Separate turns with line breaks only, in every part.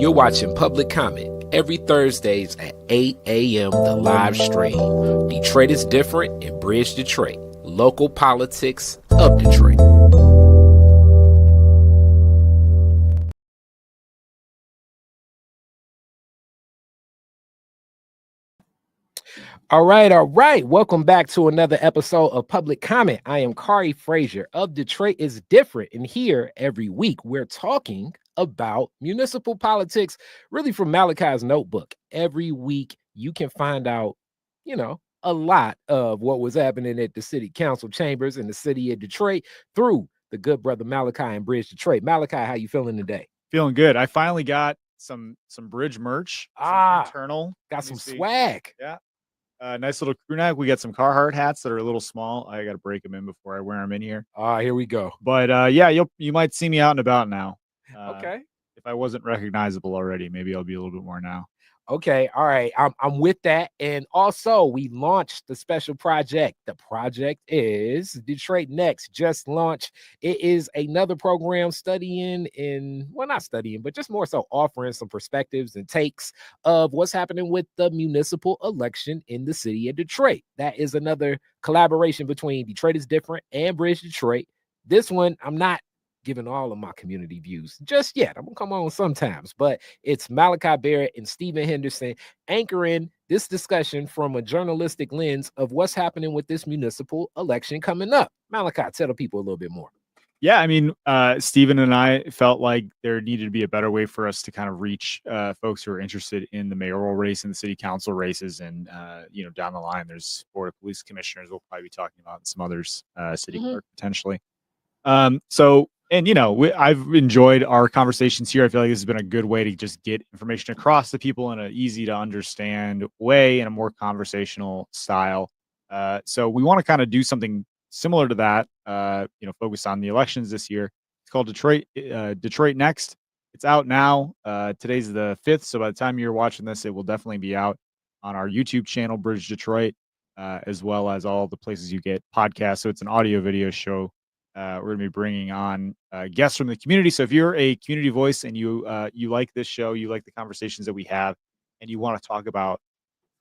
You're watching Public Comment every Thursdays at 8 a.m. The live stream. Detroit is different in Bridge Detroit. Local politics of Detroit. All right. Welcome back to another episode of Public Comment. I am Khary Frazier of Detroit is Different. And here every week we're talking about municipal politics, really from Malachi's notebook. Every week you can find out, a lot of what was happening at the city council chambers in the city of Detroit through the good brother Malachi and Bridge Detroit. Malachi, how you feeling today?
Feeling good. I finally got some Bridge merch. Some internal.
Got some swag.
Yeah. Nice little crew neck. We got some Carhartt hats that are a little small. I got to break them in before I wear them in here.
Here we go.
But yeah, you might see me out and about now.
Okay.
If I wasn't recognizable already, maybe I'll be a little bit more now.
Okay, all right. I'm with that. And also, we launched the special project. The project is Detroit Next, just launched. It is another program not studying, but just more so offering some perspectives and takes of what's happening with the municipal election in the city of Detroit. That is another collaboration between Detroit is Different and Bridge Detroit. This one, I'm not giving all of my community views just yet. I'm gonna come on sometimes, but it's Malachi Barrett and Stephen Henderson anchoring this discussion from a journalistic lens of what's happening with this municipal election coming up. Malachi, tell the people a little bit more.
Yeah, I mean, Stephen and I felt like there needed to be a better way for us to kind of reach folks who are interested in the mayoral race and the city council races. And, down the line, there's Board of Police Commissioners we'll probably be talking about, and some others, city clerk potentially. I've enjoyed our conversations here. I feel like this has been a good way to just get information across to people in an easy to understand way, in a more conversational style. So we want to kind of do something similar to that, focus on the elections this year. It's called Detroit Next. It's out now. Today's the 5th. So by the time you're watching this, it will definitely be out on our YouTube channel, Bridge Detroit, as well as all the places you get podcasts. So it's an audio video show. We're going to be bringing on guests from the community. So if you're a community voice and you like this show, you like the conversations that we have, and you want to talk about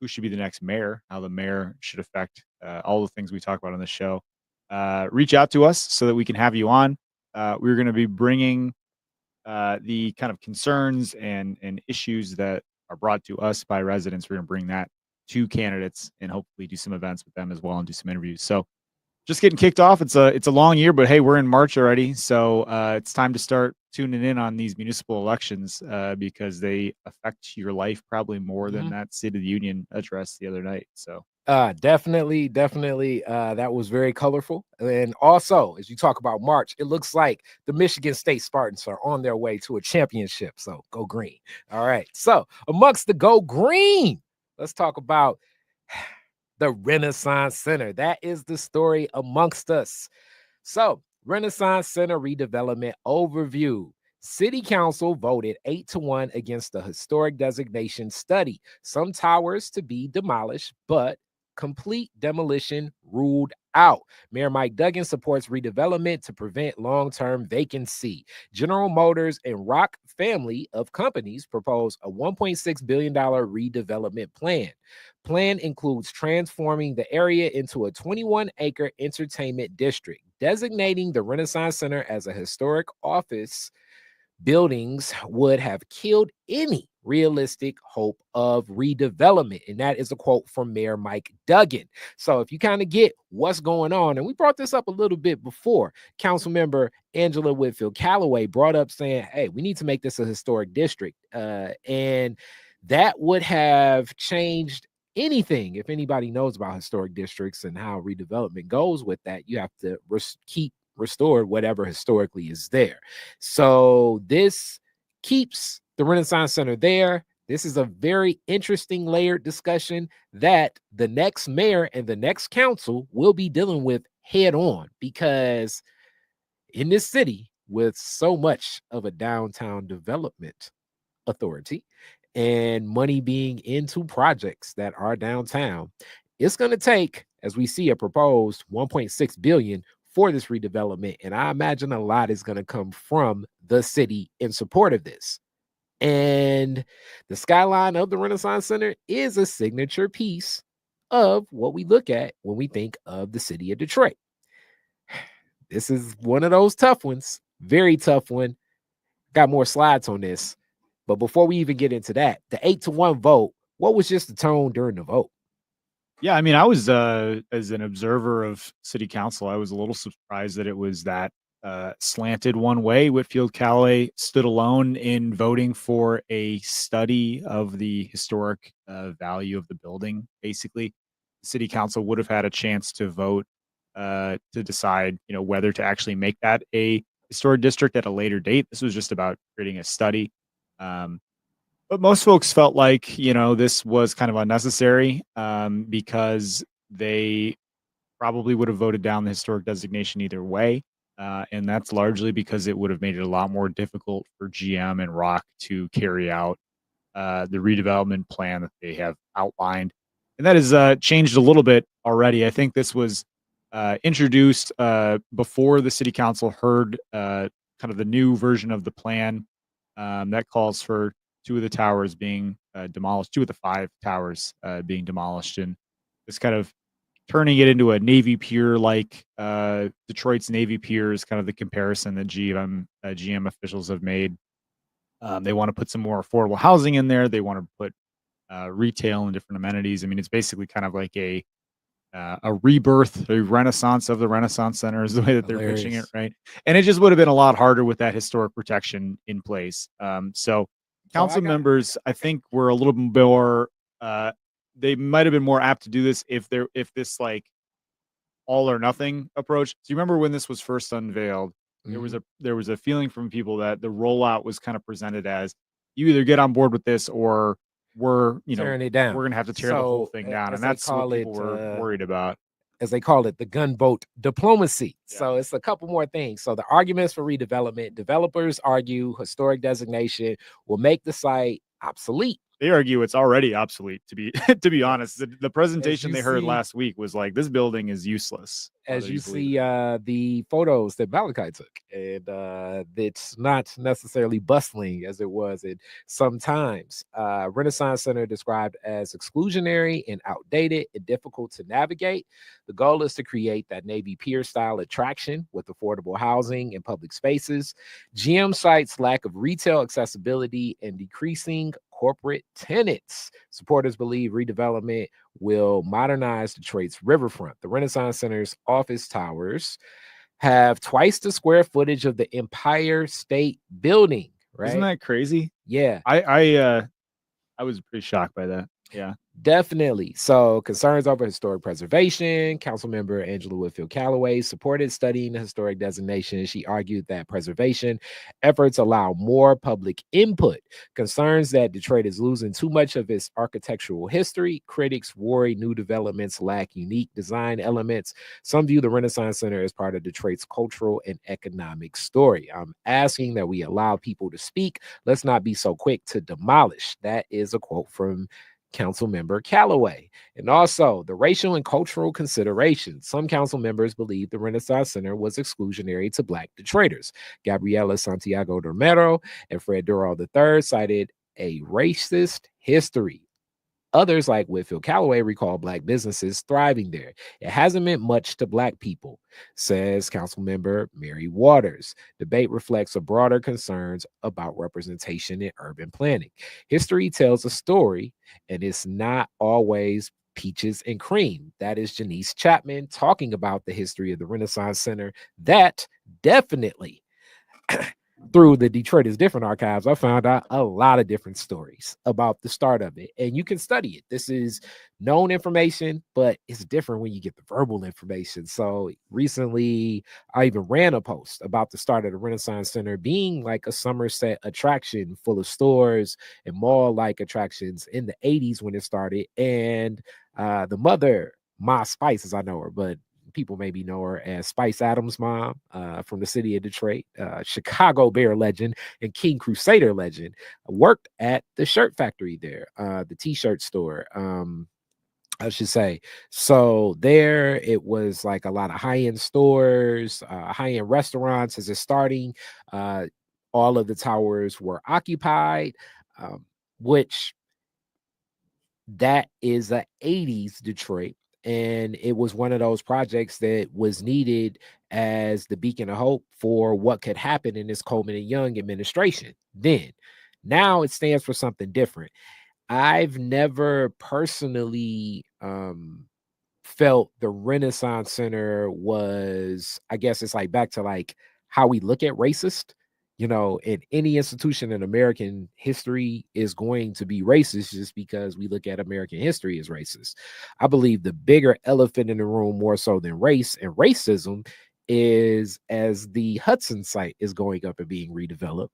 who should be the next mayor, how the mayor should affect all the things we talk about on this show, reach out to us so that we can have you on. We're going to be bringing the kind of concerns and issues that are brought to us by residents. We're going to bring that to candidates and hopefully do some events with them as well and do some interviews. So just getting kicked off. It's a long year, but hey, we're in March already. So it's time to start tuning in on these municipal elections because they affect your life probably more than that State of the Union address the other night. So
definitely. That was very colorful. And also, as you talk about March, it looks like the Michigan State Spartans are on their way to a championship. So go green. All right. So amongst the go green, let's talk about the Renaissance Center. That is the story amongst us. So, Renaissance Center redevelopment overview. City Council voted 8-1 against the historic designation study. Some towers to be demolished, but complete demolition ruled out. Mayor Mike Duggan supports redevelopment to prevent long-term vacancy. General Motors and Rock family of companies propose a $1.6 billion redevelopment plan. Plan includes transforming the area into a 21-acre entertainment district, designating the Renaissance Center as a historic office buildings would have killed any realistic hope of redevelopment. And that is a quote from Mayor Mike Duggan. So if you kind of get what's going on, and we brought this up a little bit before, Council Member Angela Whitfield-Calloway brought up saying, hey, we need to make this a historic district. And that would have changed anything. If anybody knows about historic districts and how redevelopment goes with that, you have to keep restored whatever historically is there. So this keeps the Renaissance Center there. This is a very interesting layered discussion that the next mayor and the next council will be dealing with head on, because in this city with so much of a downtown development authority and money being into projects that are downtown, it's going to take, as we see, a proposed $1.6 billion for this redevelopment. And I imagine a lot is going to come from the city in support of this. And the skyline of the Renaissance Center is a signature piece of what we look at when we think of the city of Detroit. This is one of those tough ones, very tough one. Got more slides on this. But before we even get into that, the 8-1 vote, what was just the tone during the vote?
Yeah, I mean, I was as an observer of city council, I was a little surprised that it was that slanted one way. Whitfield-Calloway stood alone in voting for a study of the historic value of the building. Basically, the city council would have had a chance to vote to decide, whether to actually make that a historic district at a later date. This was just about creating a study. Um, but most folks felt like, this was kind of unnecessary because they probably would have voted down the historic designation either way. And that's largely because it would have made it a lot more difficult for GM and Rock to carry out the redevelopment plan that they have outlined. And that has changed a little bit already. I think this was introduced before the city council heard kind of the new version of the plan that calls for two of the towers being demolished, two of the five towers being demolished, and it's kind of turning it into a Navy Pier like Detroit's Navy Pier is kind of the comparison that GM officials have made. They want to put some more affordable housing in there. They want to put retail and different amenities. I mean, it's basically kind of like a rebirth, a renaissance of the Renaissance Center is the way that they're pitching it,
Hilarious.
right? And it just would have been a lot harder with that historic protection in place. So
So
council members, I think, were a little more. They might have been more apt to do this if this like all or nothing approach. So you remember when this was first unveiled, there was a feeling from people that the rollout was kind of presented as you either get on board with this or we're
tearing it down.
we're gonna have to tear the whole thing down, and that's what people were worried about.
As they call it, the gunboat diplomacy.
Yeah.
So it's a couple more things. So the arguments for redevelopment, developers argue historic designation will make the site obsolete.
They argue it's already obsolete, to be to be honest. The presentation they heard last week was like, this building is useless.
As you see the photos that Malachi took, and it's not necessarily bustling as it was in sometimes. Renaissance Center described as exclusionary and outdated and difficult to navigate. The goal is to create that Navy Pier style attraction with affordable housing and public spaces. GM cites lack of retail accessibility and decreasing corporate tenants. Supporters believe redevelopment will modernize Detroit's riverfront. The Renaissance Center's office towers have twice the square footage of the Empire State Building. Right?
Isn't that crazy?
Yeah.
I was pretty shocked by that. Yeah.
Definitely. So concerns over historic preservation. Council Member Angela Whitfield-Calloway supported studying the historic designation. She argued that preservation efforts allow more public input. Concerns that Detroit is losing too much of its architectural history. Critics worry new developments lack unique design elements. Some view the Renaissance Center as part of Detroit's cultural and economic story. I'm asking that we allow people to speak. Let's not be so quick to demolish. That is a quote from Council Member Calloway. And also the racial and cultural considerations. Some council members believe the Renaissance Center was exclusionary to Black Detroiters. Gabriela Santiago Romero and Fred Durrell III cited a racist history. Others, like Whitfield-Calloway, recall Black businesses thriving there. It hasn't meant much to Black people, says Councilmember Mary Waters. Debate reflects a broader concerns about representation in urban planning. History tells a story, and it's not always peaches and cream. That is Janice Chapman talking about the history of the Renaissance Center. That definitely through the Detroit is Different archives, I found out a lot of different stories about the start of it, and you can study it. This is known information, but it's different when you get the verbal information. So recently, I even ran a post about the start of the Renaissance Center being like a Somerset attraction full of stores and mall-like attractions in the 80s when it started, and the mother, Ma Spice, as I know her, but people maybe know her as Spice Adams' mom from the city of Detroit, Chicago Bear legend and King Crusader legend, worked at the shirt factory there, the t-shirt store. I should say. So there it was like a lot of high-end stores, high-end restaurants as it's starting. all of the towers were occupied, which that is a 80s Detroit. And it was one of those projects that was needed as the beacon of hope for what could happen in this Coleman and Young administration. Then, now it stands for something different. I've never personally felt the Renaissance Center was, I guess it's like back to like how we look at racist. In any institution in American history is going to be racist just because we look at American history as racist. I believe the bigger elephant in the room, more so than race and racism, is as the Hudson site is going up and being redeveloped.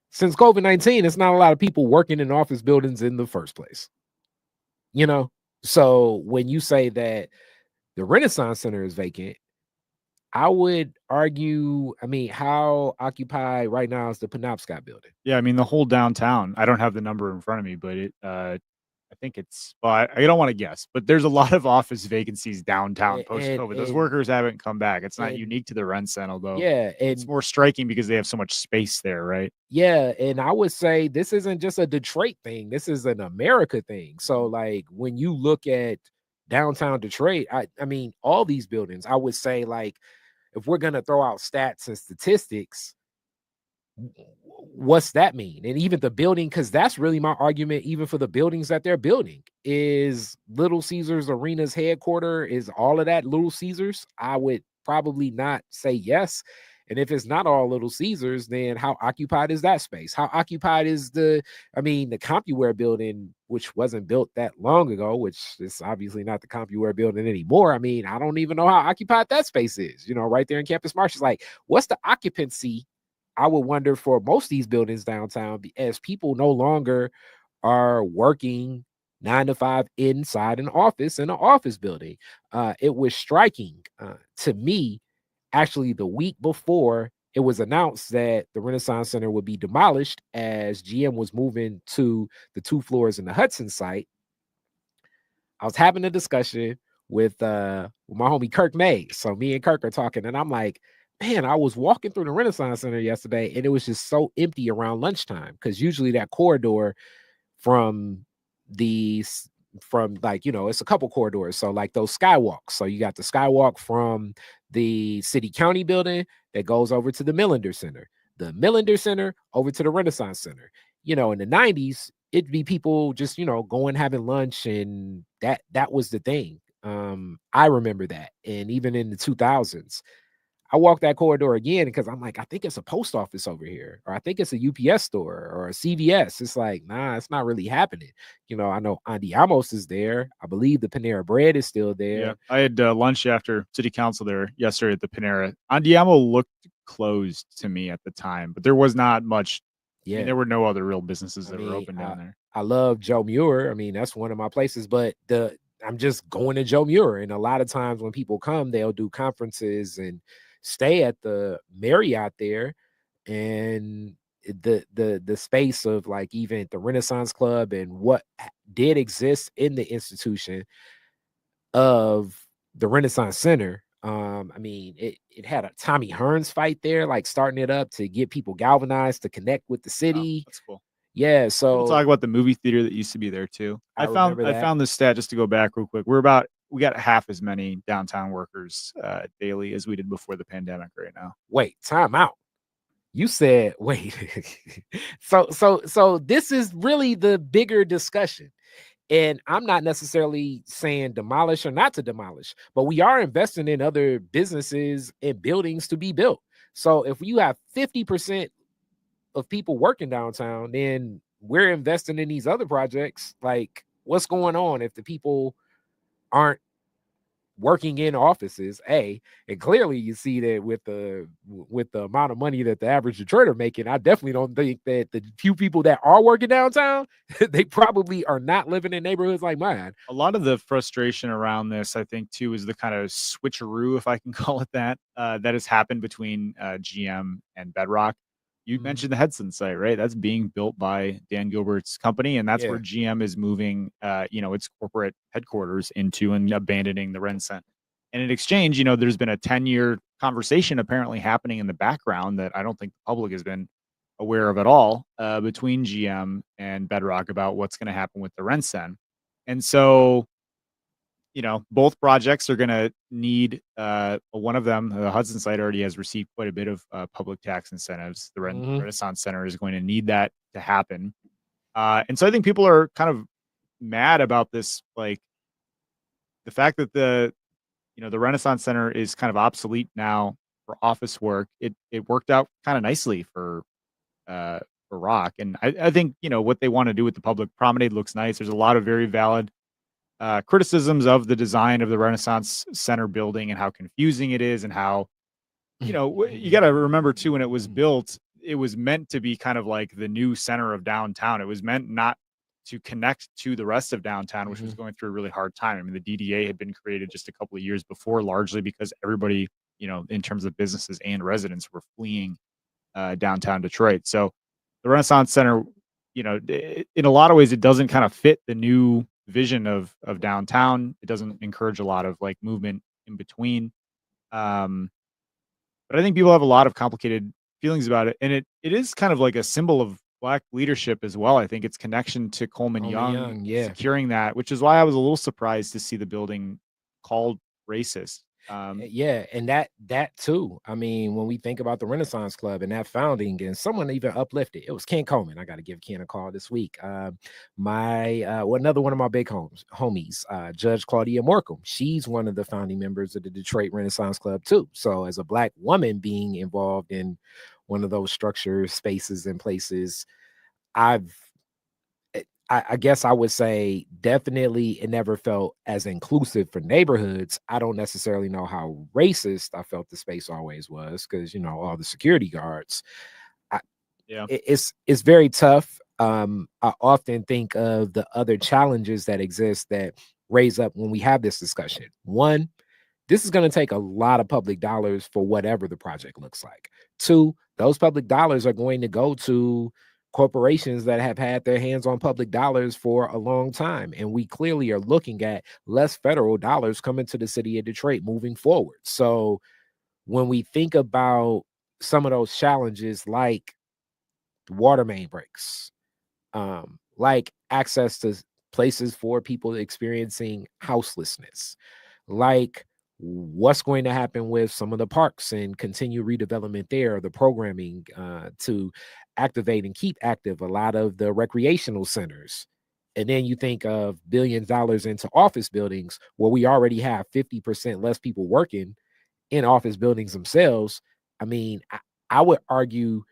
Since COVID-19, it's not a lot of people working in office buildings in the first place. So when you say that the Renaissance Center is vacant, I would argue, how occupied right now is the Penobscot building?
Yeah, I mean, the whole downtown, I don't have the number in front of me, but I think it's, well, I don't want to guess, but there's a lot of office vacancies downtown post-COVID. Those workers haven't come back. It's not unique to the Rent Center, though.
Yeah.
It's more striking because they have so much space there, right?
Yeah. And I would say this isn't just a Detroit thing. This is an America thing. So like when you look at downtown Detroit, I mean, all these buildings, I would say like, if we're going to throw out stats and statistics, what's that mean? And even the building, because that's really my argument, even for the buildings that they're building, is Little Caesars Arena's headquarter, is all of that Little Caesars? I would probably not say yes. And if it's not all Little Caesars, then how occupied is that space? How occupied is the CompuWare building, which wasn't built that long ago, which is obviously not the CompuWare building anymore. I don't even know how occupied that space is, right there in Campus Marsh. It's like, what's the occupancy? I would wonder for most of these buildings downtown, as people no longer are working 9 to 5 inside an office in an office building. It was striking to me. Actually, the week before it was announced that the Renaissance Center would be demolished as GM was moving to the 2 floors in the Hudson site, I was having a discussion with my homie Kirk May. So me and Kirk are talking, and I'm like, man, I was walking through the Renaissance Center yesterday, and it was just so empty around lunchtime, because usually that corridor from it's a couple corridors. So like those skywalks. So you got the skywalk from the city county building that goes over to the Millender Center, the Millender Center over to the Renaissance Center. In the 90s, it'd be people just, going, having lunch, and that was the thing. I remember that. And even in the 2000s, I walked that corridor again because I'm like, I think it's a post office over here, or I think it's a UPS store or a CVS. It's like, nah, it's not really happening. I know Andiamos is there. I believe the Panera Bread is still there.
Yeah, I had lunch after city council there yesterday at the Panera. Andiamo looked closed to me at the time, but there was not much.
Yeah,
there were no other real businesses that were open down there.
I love Joe Muir. That's one of my places, but I'm just going to Joe Muir. And a lot of times when people come, they'll do conferences and stay at the Marriott there, and the space of like even the Renaissance Club and what did exist in the institution of the Renaissance Center. It had a Tommy Hearns fight there, like starting it up to get people galvanized to connect with the city.
Oh, that's cool.
Yeah, so
we'll talk about the movie theater that used to be there too. I found this stat, just to go back real quick. We got half as many downtown workers daily as we did before the pandemic right now.
Wait, time out. You said, wait. So this is really the bigger discussion. And I'm not necessarily saying demolish or not to demolish, but we are investing in other businesses and buildings to be built. So if you have 50% of people working downtown, then we're investing in these other projects. Like, what's going on if the people aren't working in offices? And clearly you see that with the amount of money that the average Detroiter making, I definitely don't think that the few people that are working downtown, they probably are not living in neighborhoods like mine.
A lot of the frustration around this, I think, too, is the kind of switcheroo, if I can call it that, that has happened between GM and Bedrock. You mentioned the Hudson site, right? That's being built by Dan Gilbert's company, and that's where GM is moving, its corporate headquarters into, and abandoning the Rent Center. And in exchange, there's been a 10-year conversation apparently happening in the background that I don't think the public has been aware of at all, between GM and Bedrock about what's going to happen with the Rensen. And so, both projects are going to need, one of them, the Hudson site already has received quite a bit of public tax incentives. The
Mhm.
Renaissance Center is going to need that to happen. And so I think people are kind of mad about this, like the fact that the Renaissance Center is kind of obsolete now for office work. It worked out kind of nicely for Rock. And I think, what they want to do with the public promenade looks nice. There's a lot of very valid criticisms of the design of the Renaissance Center building and how confusing it is, and how, you got to remember too, when it was built, it was meant to be kind of like the new center of downtown. It was meant not to connect to the rest of downtown, which was going through a really hard time. I mean, the DDA had been created just a couple of years before, largely because everybody, in terms of businesses and residents, were fleeing downtown Detroit. So the Renaissance Center, in a lot of ways, it doesn't kind of fit the new vision of downtown. It doesn't encourage a lot of like movement in between. But I think people have a lot of complicated feelings about it, and it is kind of like a symbol of Black leadership as well. I think its connection to Coleman Young,
yeah.
securing that, which is why I was a little surprised to see the building called racist.
Yeah, and that too. I mean, when we think about the Renaissance Club and that founding, and someone even uplifted, it was Ken Coleman. I got to give Ken a call this week. Another one of my big homies, Judge Claudia Morcom. She's one of the founding members of the Detroit Renaissance Club too. So, as a Black woman being involved in one of those structures, spaces, and places, I guess I would say definitely it never felt as inclusive for neighborhoods. I don't necessarily know how racist I felt the space always was, because all the security guards.
Yeah.
It's very tough. I often think of the other challenges that exist that raise up when we have this discussion. One, this is going to take a lot of public dollars for whatever the project looks like. Two, those public dollars are going to go to corporations that have had their hands on public dollars for a long time. And we clearly are looking at less federal dollars coming to the city of Detroit moving forward. So when we think about some of those challenges, like water main breaks, like access to places for people experiencing houselessness, like what's going to happen with some of the parks and continue redevelopment there, the programming to activate and keep active a lot of the recreational centers. And then you think of billions of dollars into office buildings where we already have 50% less people working in office buildings themselves. I mean, I would argue,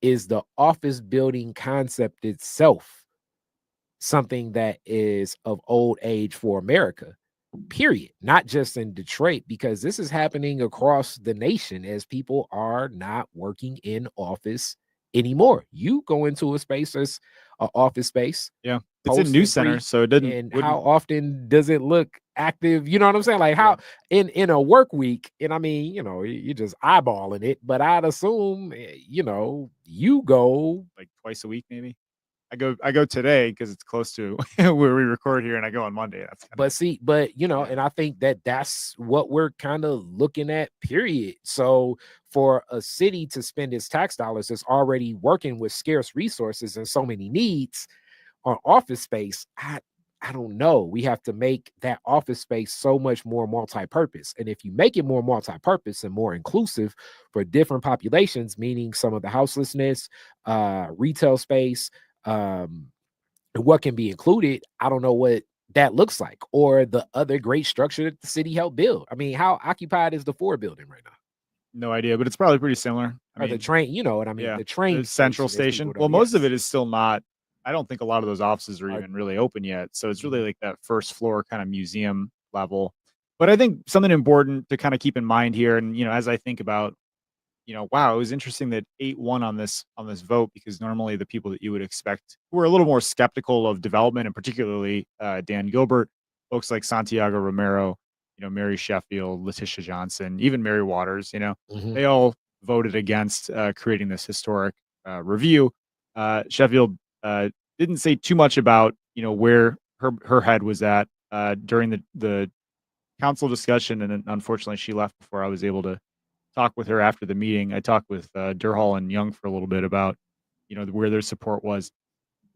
is the office building concept itself something that is of old age for America, period, not just in Detroit, because this is happening across the nation as people are not working in office anymore. You go into a space as an office space.
Yeah. It's a news center, so it didn't.
And how often does it look active? You know what I'm saying? Like how in a work week, and I mean, you're just eyeballing it, but I'd assume, you go
like twice a week, maybe. I go today because it's close to where we record here, and I go on Monday.
And I think that's what we're kind of looking at, period. So for a city to spend its tax dollars that's already working with scarce resources and so many needs on office space, I don't know. We have to make that office space so much more multi-purpose. And if you make it more multi-purpose and more inclusive for different populations, meaning some of the houselessness, retail space, what can be included, I don't know what that looks like, or the other great structure that the city helped build. I mean, how occupied is the Ford building right now?
No idea, but it's probably pretty similar.
The train, you know what I mean?
Yeah,
The train,
the central station. Well, most of it is still not. I don't think a lot of those offices are even really open yet. So it's really like that first floor kind of museum level. But I think something important to kind of keep in mind here, and as I think about, wow, it was interesting that 8-1 on this vote, because normally the people that you would expect who are a little more skeptical of development, and particularly Dan Gilbert, folks like Santiago Romero, Mary Sheffield, Letitia Johnson, even Mary Waters, they all voted against creating this historic review. Sheffield didn't say too much about where her head was at during the council discussion, and then unfortunately she left before I was able to talk with her after the meeting. I talked with Durhal and Young for a little bit about, where their support was.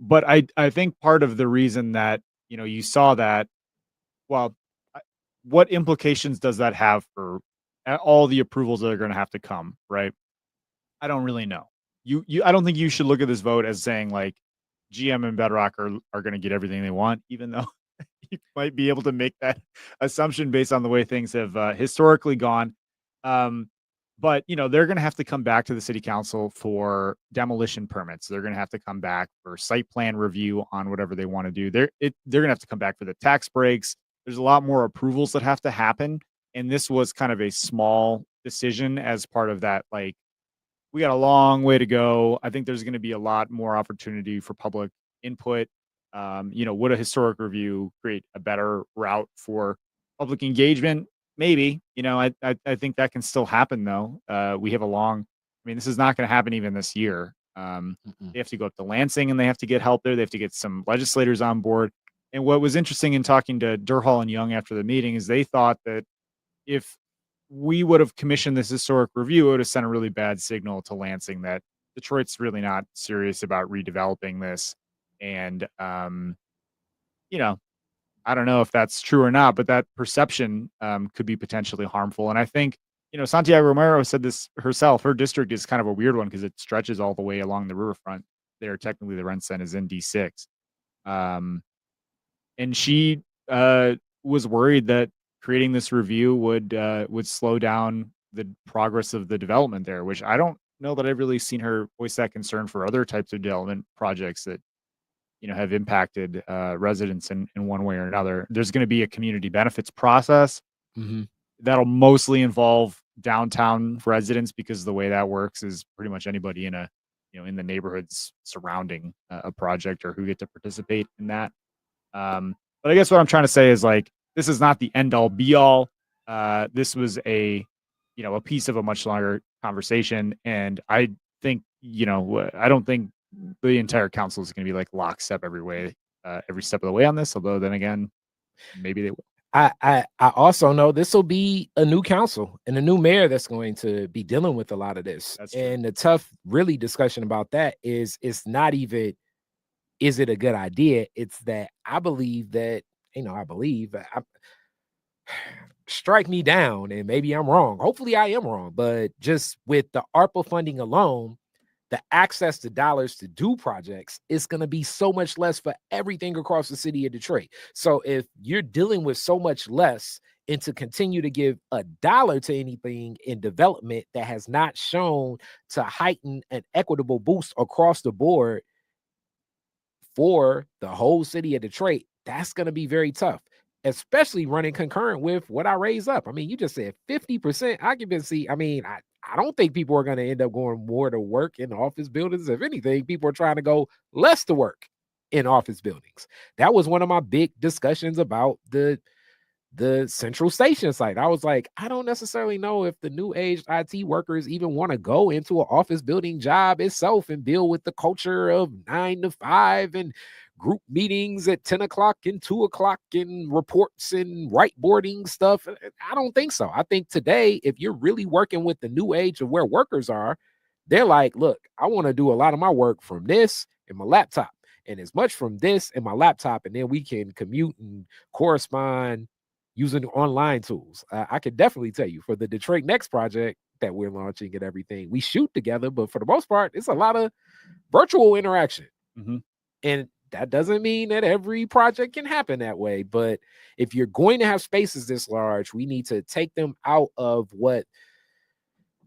But I think part of the reason that, you saw that, well, what implications does that have for all the approvals that are going to have to come, right? I don't really know. I don't think you should look at this vote as saying like GM and Bedrock are going to get everything they want, even though you might be able to make that assumption based on the way things have historically gone. But they're going to have to come back to the city council for demolition permits. They're going to have to come back for site plan review on whatever they want to do. They're going to have to come back for the tax breaks. There's a lot more approvals that have to happen, and this was kind of a small decision as part of that. Like, we got a long way to go. I think there's going to be a lot more opportunity for public input. Would a historic review create a better route for public engagement? Maybe. I think that can still happen though. We have this is not going to happen even this year. They have to go up to Lansing and they have to get help there. They have to get some legislators on board. And what was interesting in talking to Durhal and Young after the meeting is they thought that if we would have commissioned this historic review, it would have sent a really bad signal to Lansing that Detroit's really not serious about redeveloping this. And, I don't know if that's true or not, but that perception could be potentially harmful. And I think, Santiago Romero said this herself. Her district is kind of a weird one because it stretches all the way along the riverfront. There, technically, the rent cent is in D6. And she was worried that creating this review would slow down the progress of the development there, which I don't know that I've really seen her voice that concern for other types of development projects that have impacted residents in one way or another. There's going to be a community benefits process that'll mostly involve downtown residents, because the way that works is pretty much anybody in in the neighborhoods surrounding a project or who get to participate in that. But I guess what I'm trying to say is, like, this is not the end all be all. This was a piece of a much longer conversation. And I think, I don't think the entire council is going to be like lockstep every step of the way on this. Although then again, maybe they will.
I also know this will be a new council and a new mayor that's going to be dealing with a lot of this.
That's true.
And the tough, really, discussion about that is it's not even, is it a good idea? It's that I believe that, strike me down and maybe I'm wrong. Hopefully I am wrong, but just with the ARPA funding alone, the access to dollars to do projects is going to be so much less for everything across the city of Detroit. So if you're dealing with so much less, and to continue to give $1 to anything in development that has not shown to heighten an equitable boost across the board for the whole city of Detroit, that's going to be very tough, especially running concurrent with what I raised up. I mean, you just said 50% occupancy. I mean, I don't think people are going to end up going more to work in office buildings. If anything, people are trying to go less to work in office buildings. That was one of my big discussions about the Central Station site. I was like, I don't necessarily know if the new age IT workers even want to go into an office building job itself and deal with the culture of 9 to 5 and group meetings at 10 o'clock and 2 o'clock and reports and whiteboarding stuff. I don't think so. I think today, if you're really working with the new age of where workers are, they're like, look, I want to do a lot of my work from this and my laptop, and as much from this and my laptop, and then we can commute and correspond using online tools. I could definitely tell you, for the Detroit Next project that we're launching and everything, we shoot together, but for the most part, it's a lot of virtual interaction. And that doesn't mean that every project can happen that way. But if you're going to have spaces this large, we need to take them out of what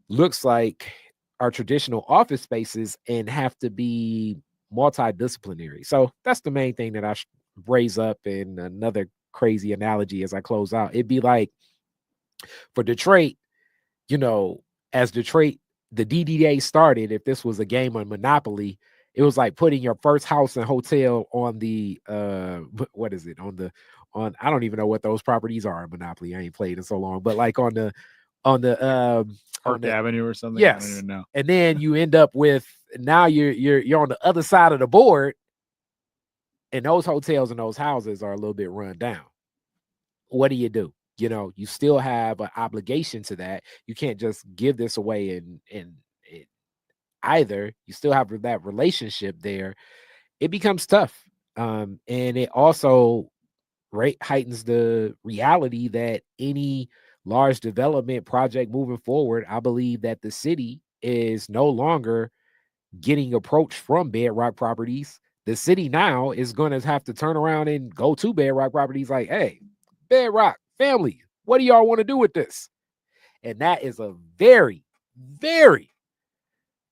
looks like our traditional office spaces and have to be multidisciplinary. So that's the main thing that I raise up. In another crazy analogy as I close out, it'd be like, for Detroit, as Detroit, the DDA started, if this was a game on Monopoly, it was like putting your first house and hotel on the what is it, on I don't even know what those properties are in Monopoly. I ain't played in so long, but like on the
Park Avenue or something.
Yes.
I don't even know.
And then you end up with, now you're on the other side of the board, and those hotels and those houses are a little bit run down. What do you do? you still have an obligation to that. You can't just give this away and either. You still have that relationship there. It becomes tough. And it also heightens the reality that any large development project moving forward, I believe that the city is no longer getting approached from Bedrock Properties. The city now is going to have to turn around and go to Bedrock Properties like, hey, Bedrock family, what do y'all want to do with this? And that is a very, very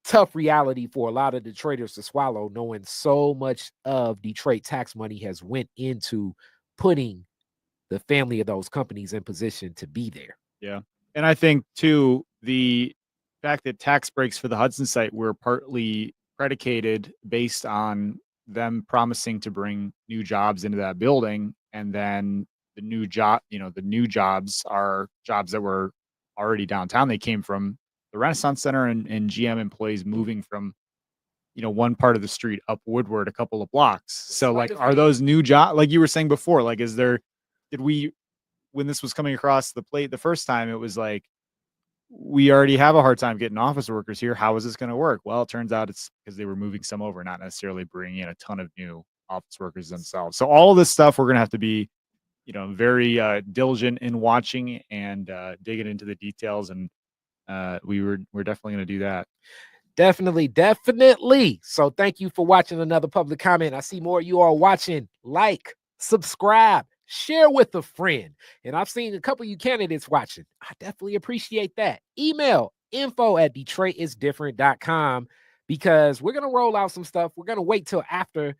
tough reality for a lot of Detroiters to swallow, knowing so much of Detroit tax money has went into putting the family of those companies in position to be there.
Yeah. And I think too, the fact that tax breaks for the Hudson site were partly predicated based on them promising to bring new jobs into that building. And then the new jobs are jobs that were already downtown. They came from the Renaissance Center and GM employees moving from, one part of the street up Woodward a couple of blocks. So like, are those new jobs, like you were saying before, like, when this was coming across the plate the first time, it was like, we already have a hard time getting office workers here. How is this going to work? Well, it turns out it's because they were moving some over, not necessarily bringing in a ton of new office workers themselves. So all of this stuff, we're going to have to be, very diligent in watching and digging into the details. And we're definitely going to do that.
Definitely. So thank you for watching another public comment. I see more of you all watching. Like, subscribe, share with a friend. And I've seen a couple of you candidates watching. I definitely appreciate that. Email info@detroitisdifferent.com because we're going to roll out some stuff. We're going to wait till after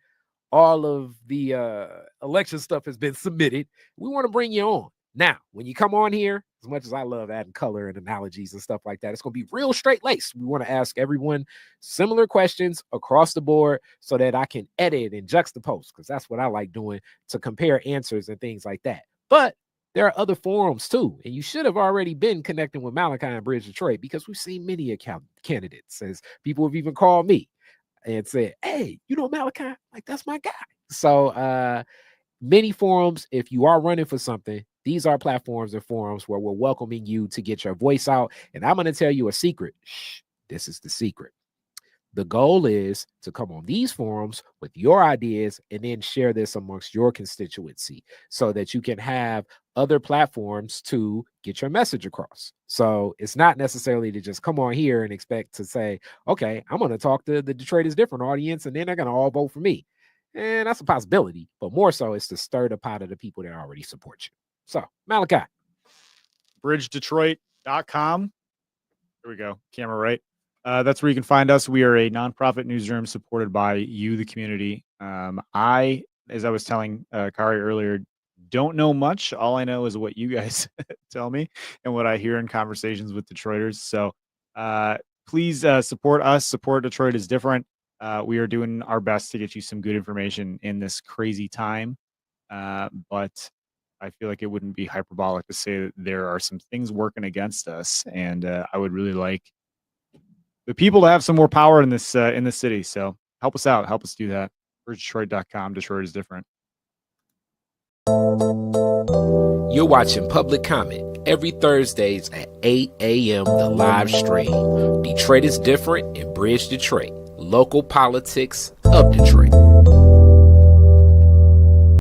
all of the election stuff has been submitted. We want to bring you on. Now, when you come on here, as much as I love adding color and analogies and stuff like that, it's going to be real straight laced. We want to ask everyone similar questions across the board so that I can edit and juxtapose, because that's what I like doing, to compare answers and things like that. But there are other forums too, and you should have already been connecting with Malachi and Bridge Detroit, because we've seen many candidates, as people have even called me and said, hey, Malachi, like, that's my guy. So many forums, if you are running for something, these are platforms and forums where we're welcoming you to get your voice out. And I'm going to tell you a secret. Shh, this is the secret. The goal is to come on these forums with your ideas and then share this amongst your constituency so that you can have other platforms to get your message across. So it's not necessarily to just come on here and expect to say, okay, I'm going to talk to the Detroit is Different audience and then they're going to all vote for me. And that's a possibility, but more so it's to stir the pot of the people that already support you. So, Malachi.
BridgeDetroit.com. There we go. Camera right. That's where you can find us. We are a nonprofit newsroom supported by you, the community. I, as I was telling Khary earlier, don't know much. All I know is what you guys tell me and what I hear in conversations with Detroiters. So please support us. Support Detroit is Different. We are doing our best to get you some good information in this crazy time. But I feel like it wouldn't be hyperbolic to say that there are some things working against us. And I would really like the people to have some more power in this city. So help us out. Help us do that. BridgeDetroit.com. Detroit is Different.
You're watching Public Comment every Thursdays at 8 a.m. The live stream. Detroit is Different in Bridge Detroit. Local politics of Detroit.